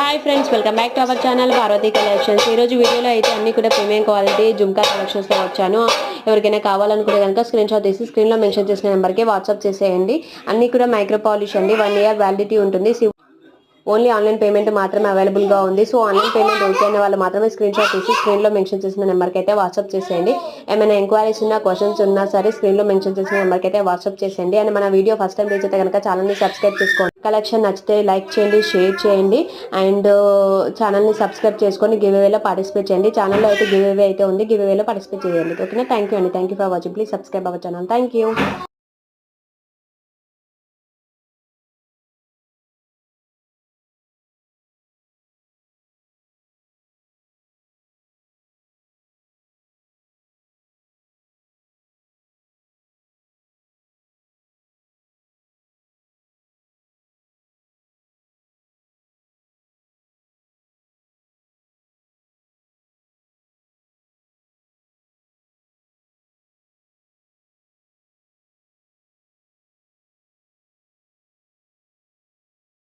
Hi friends, welcome back to our channel Parvathi collections. ఈరోజు వీడియోలో అయితే అన్ని కూడా ప్రీమియం క్వాలిటీ జుమ్కా కలెక్షన్స్తో వచ్చాను. ఎవరికైనా కావాలనుకుంటే కనుక స్క్రీన్ షాట్ తీసి స్క్రీన్లో మెన్షన్ చేసిన నెంబర్కి వాట్సాప్ చేసేయండి. అన్ని కూడా మైక్రో పాలిష్ అండి. 1 year వ్యాలిడిటీ ఉంటుంది. ఓన్లీ ఆన్లైన్ పేమెంట్ మాత్రమే అవైలబుల్గా ఉంది. సో ఆన్లైన్ పేమెంట్ ఓకే అయిన వాళ్ళు మాత్రమే స్క్రీన్ షాట్ తీసి స్క్రీన్లో మెన్షన్ చేసిన నెంబర్కి అయితే వాట్సాప్ చేసేయండి. ఏమైనా ఎంక్వైరీస్ ఉన్నా, క్వశ్చన్స్ ఉన్నా సరే స్క్రీన్లో మెన్షన్ చేసిన నెంబర్కి అయితే వాట్సాప్ చేసేయండి. అండ్ మన వీడియో ఫస్ట్ టైం రీచ్ అయితే కనుక ఛానల్ని సబ్స్క్రైబ్ చేసుకోండి. కలెక్షన్ నచ్చితే లైక్ చేయండి, షేర్ చేయండి అండ్ ఛానల్ని సబ్స్క్రైబ్ చేసుకొని గివ్ అవేలో పార్టిసిపేట్ చేయండి. ఛానల్లో అయితే గివ్ అవే అయితే ఉంది, గివ్ అవేలో పార్టిసిపేట్ చేయండి. ఓకేనా? థ్యాంక్ యూ అండి. Thank you for watching. Please subscribe our channel. Thank you.